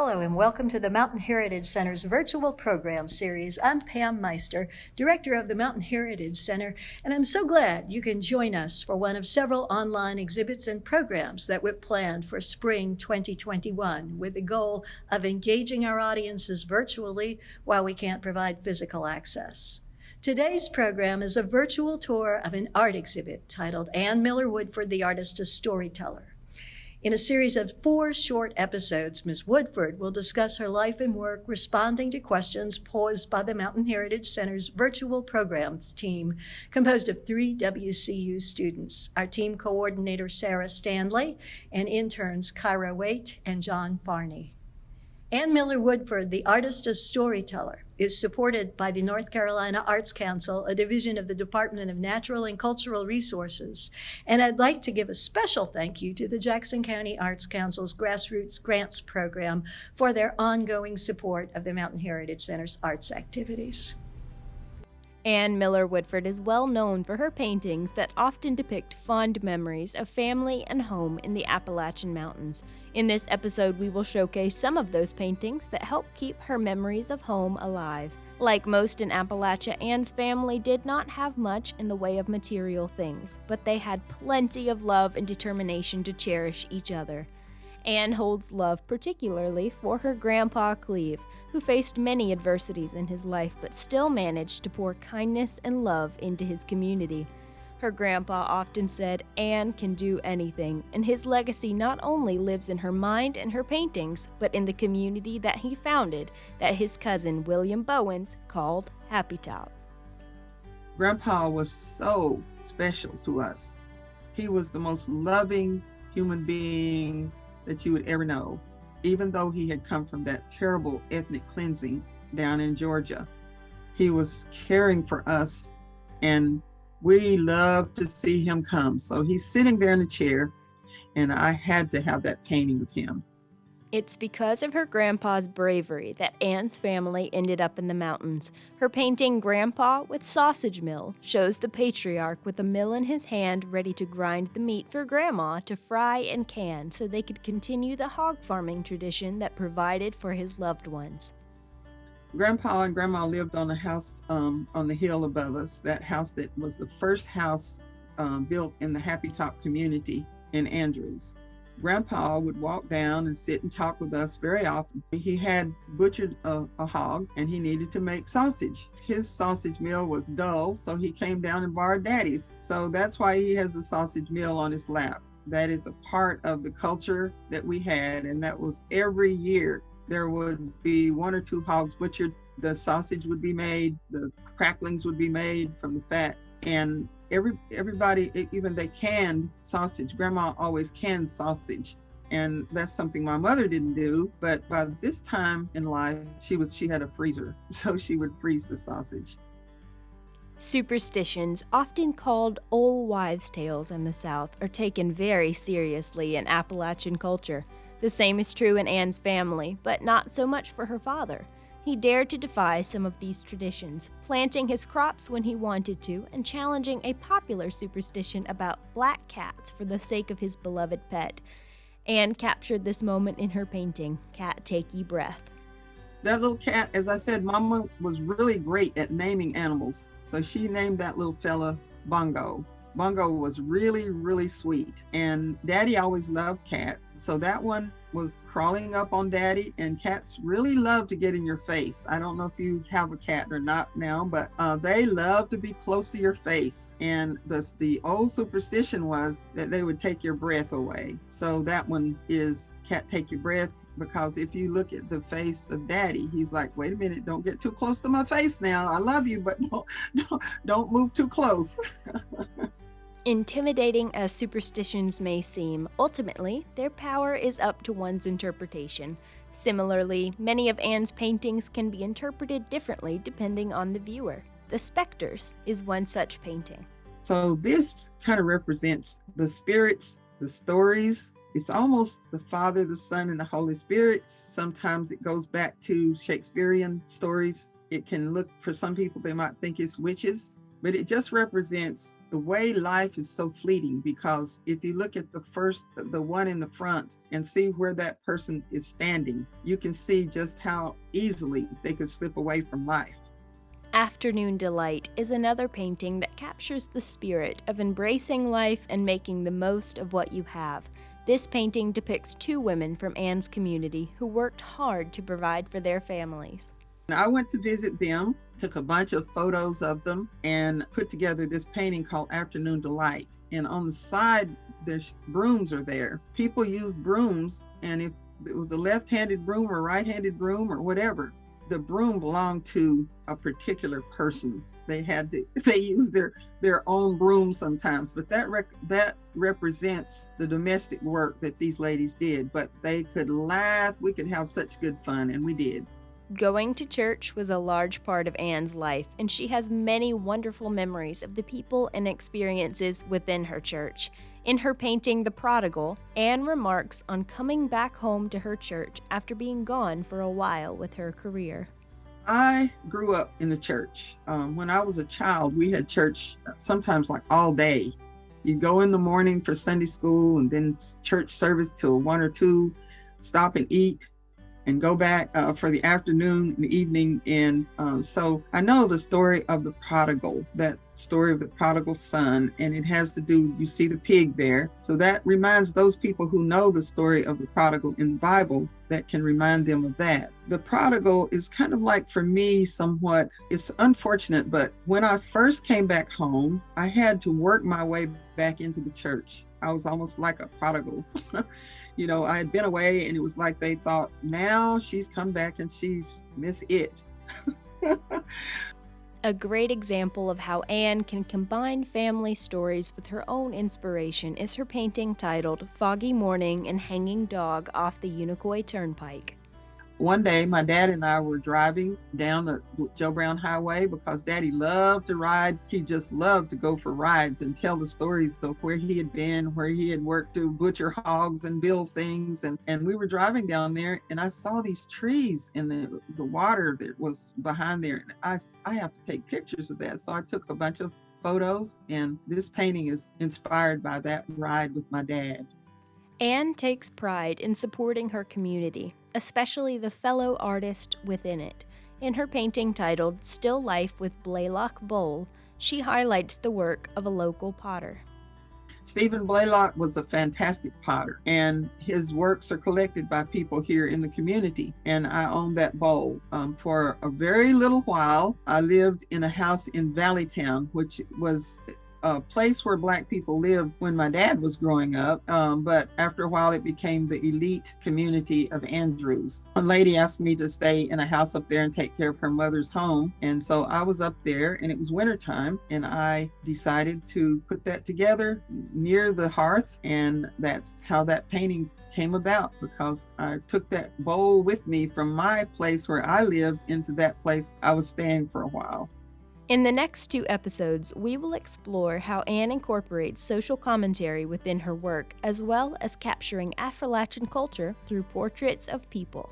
Hello and welcome to the Mountain Heritage Center's virtual program series. I'm Pam Meister, director of the Mountain Heritage Center, and I'm so glad you can join us for one of several online exhibits and programs that we've planned for spring 2021 with the goal of engaging our audiences virtually while we can't provide physical access. Today's program is a virtual tour of an art exhibit titled Ann Miller Woodford, the Artist as Storyteller. In a series of 4 short episodes, Ms. Woodford will discuss her life and work responding to questions posed by the Mountain Heritage Center's virtual programs team, composed of 3 WCU students, our team coordinator Sara Stanley, and interns Kyra Waite and John Farney. Ann Miller Woodford, the Artist as Storyteller, is supported by the North Carolina Arts Council, a division of the Department of Natural and Cultural Resources. And I'd like to give a special thank you to the Jackson County Arts Council's Grassroots Grants Program for their ongoing support of the Mountain Heritage Center's arts activities. Ann Miller Woodford is well known for her paintings that often depict fond memories of family and home in the Appalachian Mountains. In this episode, we will showcase some of those paintings that help keep her memories of home alive. Like most in Appalachia, Ann's family did not have much in the way of material things, but they had plenty of love and determination to cherish each other. Ann holds love particularly for her grandpa Cleve, who faced many adversities in his life but still managed to pour kindness and love into his community. Her grandpa often said Ann can do anything, and his legacy not only lives in her mind and her paintings, but in the community that he founded that his cousin William Bowens called Happy Top. Grandpa was so special to us. He was the most loving human being that you would ever know, even though he had come from that terrible ethnic cleansing down in Georgia. He was caring for us, and we loved to see him come. So he's sitting there in a chair, and I had to have that painting of him. It's because of her grandpa's bravery that Ann's family ended up in the mountains. Her painting, Grandpa with Sausage Mill, shows the patriarch with a mill in his hand ready to grind the meat for Grandma to fry and can so they could continue the hog farming tradition that provided for his loved ones. Grandpa and Grandma lived on a house on the hill above us, that house that was the first house built in the Happy Top community in Andrews. Grandpa would walk down and sit and talk with us very often. He had butchered a hog and he needed to make sausage. His sausage mill was dull, so he came down and borrowed Daddy's. So that's why he has the sausage mill on his lap. That is a part of the culture that we had, and that was every year. There would be 1 or 2 hogs butchered. The sausage would be made, the cracklings would be made from the fat, and everybody, even they canned sausage. Grandma always canned sausage, and that's something my mother didn't do. But by this time in life, she had a freezer, so she would freeze the sausage. Superstitions, often called old wives' tales in the South, are taken very seriously in Appalachian culture. The same is true in Ann's family, but not so much for her father. He dared to defy some of these traditions, planting his crops when he wanted to and challenging a popular superstition about black cats for the sake of his beloved pet. Ann captured this moment in her painting, Cat Take Ye Breath. That little cat, as I said, Mama was really great at naming animals. So she named that little fella Bongo. Bongo was really, really sweet. And Daddy always loved cats. So that one was crawling up on Daddy, and cats really love to get in your face. I don't know if you have a cat or not now, but they love to be close to your face. And the old superstition was that they would take your breath away. So that one is Cat Take Your Breath, because if you look at the face of Daddy, he's like, wait a minute, don't get too close to my face now. I love you, but don't move too close. Intimidating as superstitions may seem, ultimately, their power is up to one's interpretation. Similarly, many of Ann's paintings can be interpreted differently depending on the viewer. The Spectres is one such painting. So this kind of represents the spirits, the stories. It's almost the Father, the Son, and the Holy Spirit. Sometimes it goes back to Shakespearean stories. It can look, for some people, they might think it's witches. but it just represents the way life is so fleeting, because if you look at the one in the front and see where that person is standing, you can see just how easily they could slip away from life. Afternoon Delight is another painting that captures the spirit of embracing life and making the most of what you have. This painting depicts two women from Ann's community who worked hard to provide for their families. I went to visit them, took a bunch of photos of them, and put together this painting called Afternoon Delight. And on the side, there's brooms are there. People use brooms, and if it was a left-handed broom or right-handed broom or whatever, the broom belonged to a particular person. They use their own broom sometimes, but that represents the domestic work that these ladies did. But they could laugh, we could have such good fun, and we did. Going to church was a large part of Ann's life, and she has many wonderful memories of the people and experiences within her church. In her painting, The Prodigal, Ann remarks on coming back home to her church after being gone for a while with her career. I grew up in the church. When I was a child, we had church sometimes like all day. You'd go in the morning for Sunday school and then church service till 1 or 2, stop and eat, and go back for the afternoon and evening. And so I know the story of the prodigal, that story of the prodigal son, and it has to do, you see the pig there. So that reminds those people who know the story of the prodigal in the Bible, that can remind them of that. The prodigal is kind of like, for me, somewhat, it's unfortunate, but when I first came back home, I had to work my way back into the church. I was almost like a prodigal. You know, I had been away, and it was like they thought, now she's come back and she's Miss It. A great example of how Ann can combine family stories with her own inspiration is her painting titled Foggy Morning and Hanging Dog off the Unicoi Turnpike. One day, my dad and I were driving down the Joe Brown Highway because Daddy loved to ride. He just loved to go for rides and tell the stories of where he had been, where he had worked to butcher hogs and build things. And we were driving down there, and I saw these trees in the water that was behind there. And I have to take pictures of that. So I took a bunch of photos, and this painting is inspired by that ride with my dad. Ann takes pride in supporting her community, especially the fellow artist within it. In her painting titled Still Life with Blaylock Bowl, she highlights the work of a local potter. Stephen Blaylock was a fantastic potter, and his works are collected by people here in the community, and I own that bowl. For a very little while, I lived in a house in Valleytown, which was a place where Black people lived when my dad was growing up, but after a while it became the elite community of Andrews. A lady asked me to stay in a house up there and take care of her mother's home, and so I was up there, and it was wintertime, and I decided to put that together near the hearth, and that's how that painting came about, because I took that bowl with me from my place where I lived into that place I was staying for a while. In the next 2 episodes, we will explore how Ann incorporates social commentary within her work, as well as capturing Appalachian culture through portraits of people.